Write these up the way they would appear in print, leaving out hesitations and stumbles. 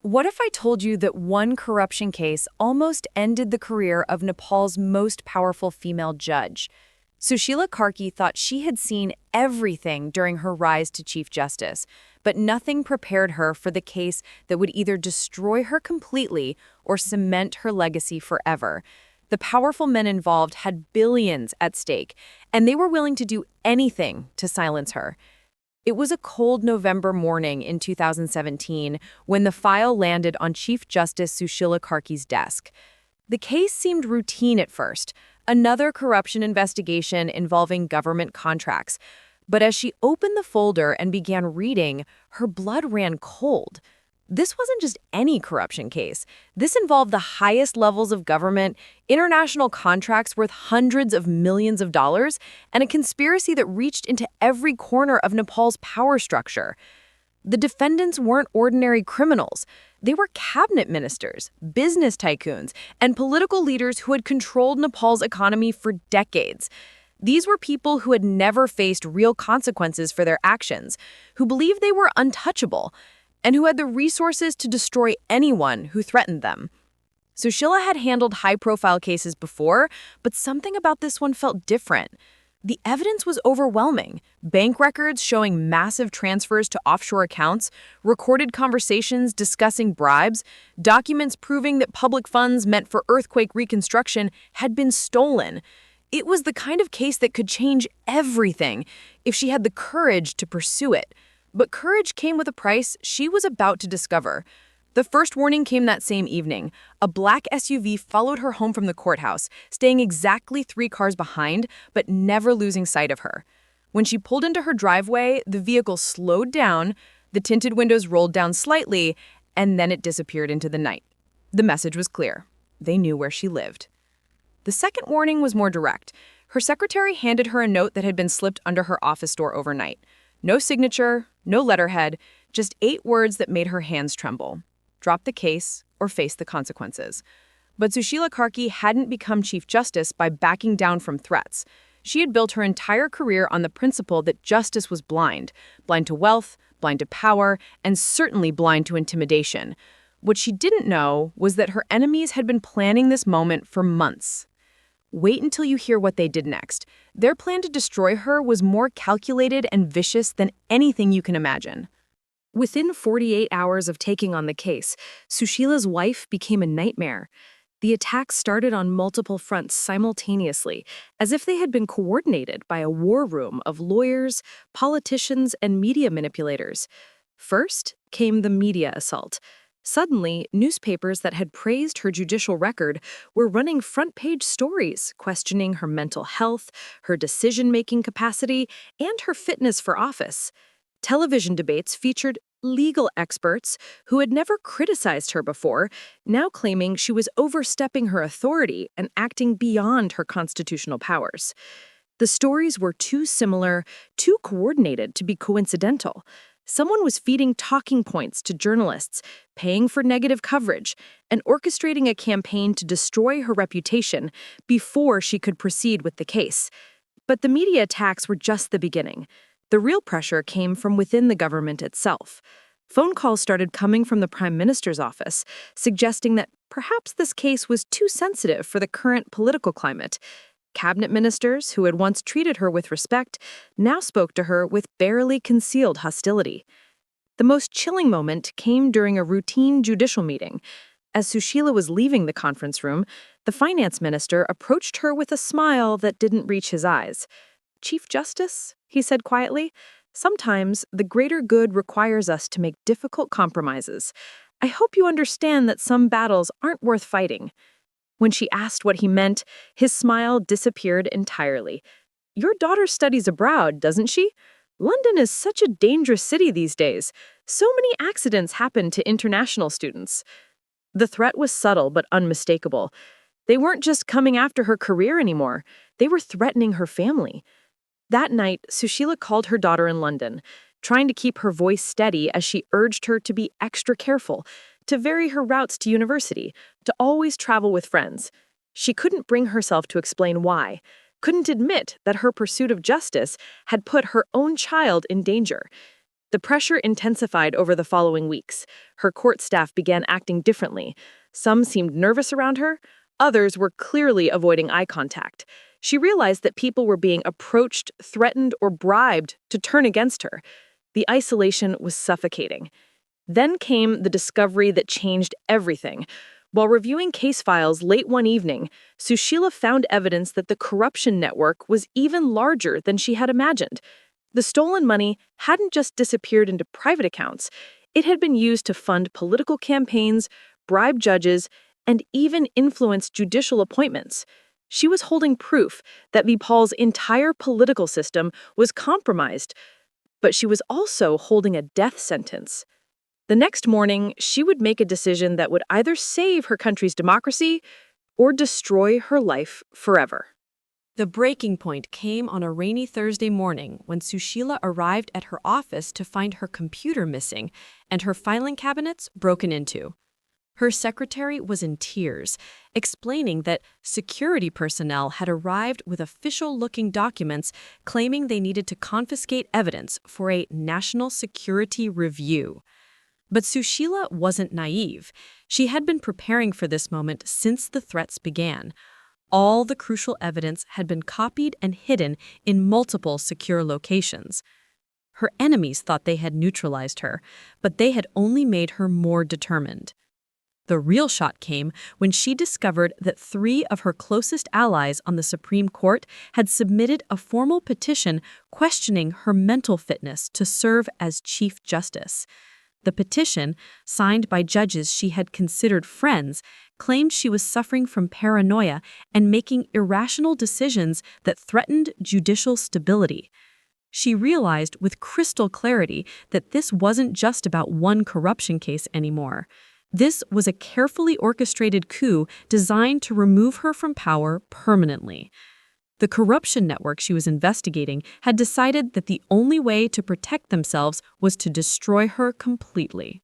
What if I told you that one corruption case almost ended the career of Nepal's most powerful female judge? Sushila Karki thought she had seen everything during her rise to Chief Justice, but nothing prepared her for the case that would either destroy her completely or cement her legacy forever. The powerful men involved had billions at stake, and they were willing to do anything to silence her. It was a cold November morning in 2017 when the file landed on Chief Justice Sushila Karki's desk. The case seemed routine at first, another corruption investigation involving government contracts. But as she opened the folder and began reading, her blood ran cold. This wasn't just any corruption case. This involved the highest levels of government, international contracts worth hundreds of millions of dollars, and a conspiracy that reached into every corner of Nepal's power structure. The defendants weren't ordinary criminals. They were cabinet ministers, business tycoons, and political leaders who had controlled Nepal's economy for decades. These were people who had never faced real consequences for their actions, who believed they were untouchable, and who had the resources to destroy anyone who threatened them. Sushila had handled high-profile cases before, but something about this one felt different. The evidence was overwhelming. Bank records showing massive transfers to offshore accounts, recorded conversations discussing bribes, documents proving that public funds meant for earthquake reconstruction had been stolen. It was the kind of case that could change everything if she had the courage to pursue it. But courage came with a price she was about to discover. The first warning came that same evening. A black SUV followed her home from the courthouse, staying exactly 3 cars behind, but never losing sight of her. When she pulled into her driveway, the vehicle slowed down, the tinted windows rolled down slightly, and then it disappeared into the night. The message was clear. They knew where she lived. The second warning was more direct. Her secretary handed her a note that had been slipped under her office door overnight. No signature, no letterhead, just 8 words that made her hands tremble. Drop the case or face the consequences. But Sushila Karki hadn't become Chief Justice by backing down from threats. She had built her entire career on the principle that justice was blind to wealth, blind to power, and certainly blind to intimidation. What she didn't know was that her enemies had been planning this moment for months. Wait until you hear what they did next. Their plan to destroy her was more calculated and vicious than anything you can imagine. Within 48 hours of taking on the case, Sushila's wife became a nightmare. The attacks started on multiple fronts simultaneously, as if they had been coordinated by a war room of lawyers, politicians, and media manipulators. First came the media assault. Suddenly, newspapers that had praised her judicial record were running front-page stories questioning her mental health, her decision-making capacity, and her fitness for office. Television debates featured legal experts who had never criticized her before, now claiming she was overstepping her authority and acting beyond her constitutional powers. The stories were too similar, too coordinated to be coincidental. Someone was feeding talking points to journalists, paying for negative coverage, and orchestrating a campaign to destroy her reputation before she could proceed with the case. But the media attacks were just the beginning. The real pressure came from within the government itself. Phone calls started coming from the Prime Minister's office, suggesting that perhaps this case was too sensitive for the current political climate. Cabinet ministers, who had once treated her with respect, now spoke to her with barely concealed hostility. The most chilling moment came during a routine judicial meeting. As Sushila was leaving the conference room, the finance minister approached her with a smile that didn't reach his eyes. "Chief Justice," he said quietly, "sometimes the greater good requires us to make difficult compromises. I hope you understand that some battles aren't worth fighting." When she asked what he meant, his smile disappeared entirely. "Your daughter studies abroad, doesn't she? London is such a dangerous city these days. So many accidents happen to international students." The threat was subtle but unmistakable. They weren't just coming after her career anymore. They were threatening her family. That night, Sushila called her daughter in London, trying to keep her voice steady as she urged her to be extra careful, to vary her routes to university, to always travel with friends. She couldn't bring herself to explain why, couldn't admit that her pursuit of justice had put her own child in danger. The pressure intensified over the following weeks. Her court staff began acting differently. Some seemed nervous around her, others were clearly avoiding eye contact. She realized that people were being approached, threatened, or bribed to turn against her. The isolation was suffocating. Then came the discovery that changed everything. While reviewing case files late one evening, Sushila found evidence that the corruption network was even larger than she had imagined. The stolen money hadn't just disappeared into private accounts. It had been used to fund political campaigns, bribe judges, and even influence judicial appointments. She was holding proof that Nepal's entire political system was compromised, but she was also holding a death sentence. The next morning, she would make a decision that would either save her country's democracy or destroy her life forever. The breaking point came on a rainy Thursday morning when Sushila arrived at her office to find her computer missing and her filing cabinets broken into. Her secretary was in tears, explaining that security personnel had arrived with official-looking documents claiming they needed to confiscate evidence for a national security review. But Sushila wasn't naive. She had been preparing for this moment since the threats began. All the crucial evidence had been copied and hidden in multiple secure locations. Her enemies thought they had neutralized her, but they had only made her more determined. The real shot came when she discovered that 3 of her closest allies on the Supreme Court had submitted a formal petition questioning her mental fitness to serve as Chief Justice. The petition, signed by judges she had considered friends, claimed she was suffering from paranoia and making irrational decisions that threatened judicial stability. She realized with crystal clarity that this wasn't just about one corruption case anymore. This was a carefully orchestrated coup designed to remove her from power permanently. The corruption network she was investigating had decided that the only way to protect themselves was to destroy her completely.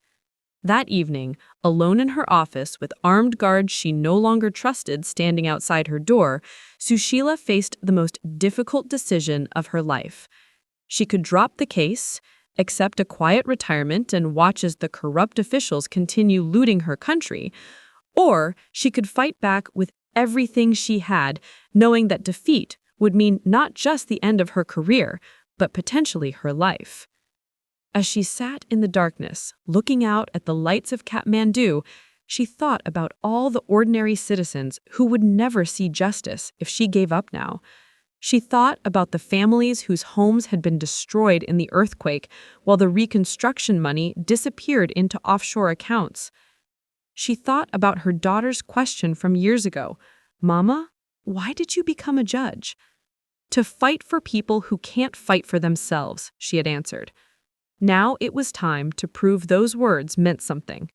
That evening, alone in her office with armed guards she no longer trusted standing outside her door, Sushila faced the most difficult decision of her life. She could drop the case, accept a quiet retirement and watch as the corrupt officials continue looting her country, or she could fight back with everything she had, knowing that defeat would mean not just the end of her career, but potentially her life. As she sat in the darkness, looking out at the lights of Kathmandu, she thought about all the ordinary citizens who would never see justice if she gave up now. She thought about the families whose homes had been destroyed in the earthquake while the reconstruction money disappeared into offshore accounts. She thought about her daughter's question from years ago, "Mama, why did you become a judge?" "To fight for people who can't fight for themselves," she had answered. Now it was time to prove those words meant something.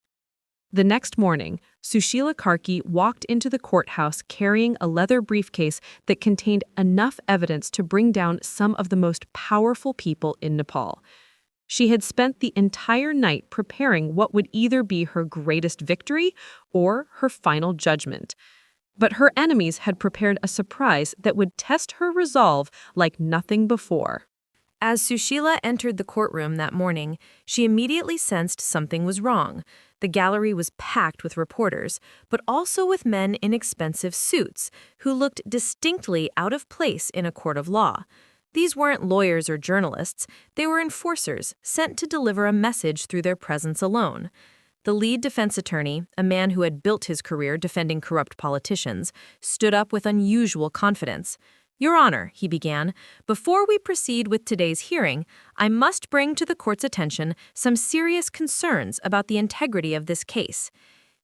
The next morning, Sushila Karki walked into the courthouse carrying a leather briefcase that contained enough evidence to bring down some of the most powerful people in Nepal. She had spent the entire night preparing what would either be her greatest victory or her final judgment. But her enemies had prepared a surprise that would test her resolve like nothing before. As Sushila entered the courtroom that morning, she immediately sensed something was wrong. The gallery was packed with reporters, but also with men in expensive suits who looked distinctly out of place in a court of law. These weren't lawyers or journalists, they were enforcers sent to deliver a message through their presence alone. The lead defense attorney, a man who had built his career defending corrupt politicians, stood up with unusual confidence. "Your Honor," he began, "before we proceed with today's hearing, I must bring to the court's attention some serious concerns about the integrity of this case."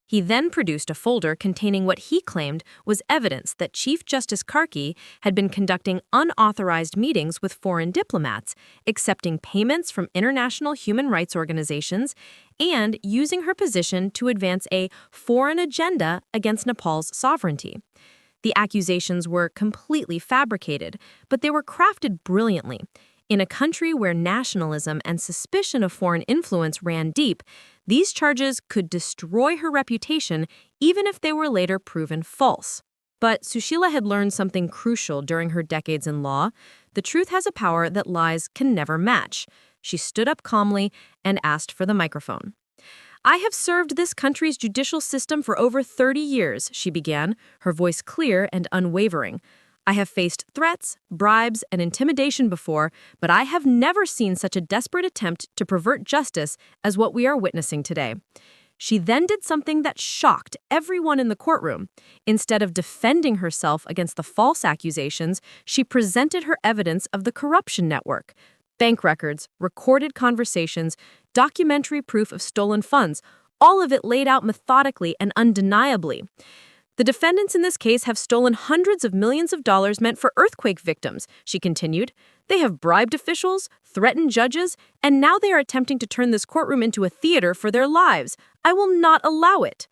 He then produced a folder containing what he claimed was evidence that Chief Justice Karki had been conducting unauthorized meetings with foreign diplomats, accepting payments from international human rights organizations, and using her position to advance a foreign agenda against Nepal's sovereignty. The accusations were completely fabricated, but they were crafted brilliantly. In a country where nationalism and suspicion of foreign influence ran deep, these charges could destroy her reputation even if they were later proven false. But Sushila had learned something crucial during her decades in law. The truth has a power that lies can never match. She stood up calmly and asked for the microphone. I have served this country's judicial system for over 30 years, she began, her voice clear and unwavering. I have faced threats, bribes, and intimidation before, but I have never seen such a desperate attempt to pervert justice as what we are witnessing today. She then did something that shocked everyone in the courtroom. Instead of defending herself against the false accusations, she presented her evidence of the corruption network. Bank records, recorded conversations, documentary proof of stolen funds, all of it laid out methodically and undeniably. The defendants in this case have stolen hundreds of millions of dollars meant for earthquake victims, she continued. They have bribed officials, threatened judges, and now they are attempting to turn this courtroom into a theater for their lives. I will not allow it.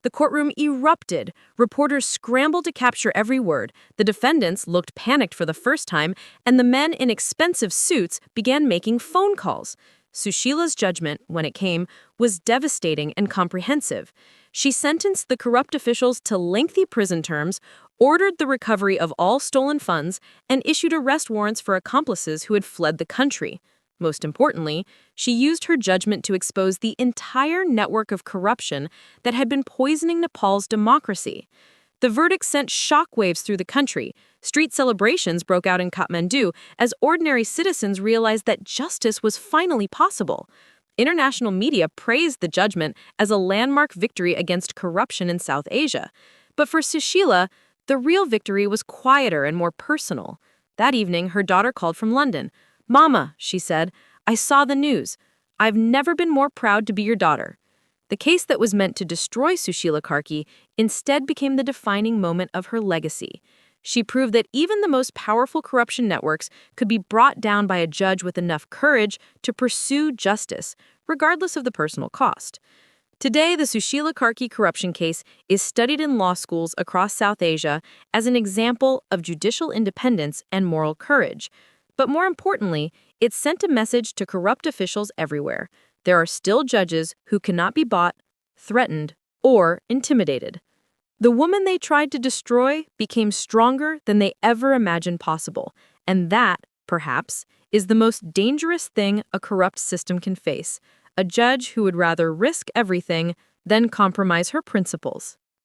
The courtroom erupted. Reporters scrambled to capture every word. The defendants looked panicked for the first time, and the men in expensive suits began making phone calls. Sushila's judgment, when it came, was devastating and comprehensive. She sentenced the corrupt officials to lengthy prison terms, ordered the recovery of all stolen funds, and issued arrest warrants for accomplices who had fled the country. Most importantly, she used her judgment to expose the entire network of corruption that had been poisoning Nepal's democracy. The verdict sent shockwaves through the country. Street celebrations broke out in Kathmandu as ordinary citizens realized that justice was finally possible. International media praised the judgment as a landmark victory against corruption in South Asia. But for Sushila, the real victory was quieter and more personal. That evening, her daughter called from London. "Mama," she said, "I saw the news. I've never been more proud to be your daughter." The case that was meant to destroy Sushila Karki instead became the defining moment of her legacy. She proved that even the most powerful corruption networks could be brought down by a judge with enough courage to pursue justice, regardless of the personal cost. Today, the Sushila Karki corruption case is studied in law schools across South Asia as an example of judicial independence and moral courage. But more importantly, it sent a message to corrupt officials everywhere. There are still judges who cannot be bought, threatened, or intimidated. The woman they tried to destroy became stronger than they ever imagined possible, and that, perhaps, is the most dangerous thing a corrupt system can face, a judge who would rather risk everything than compromise her principles.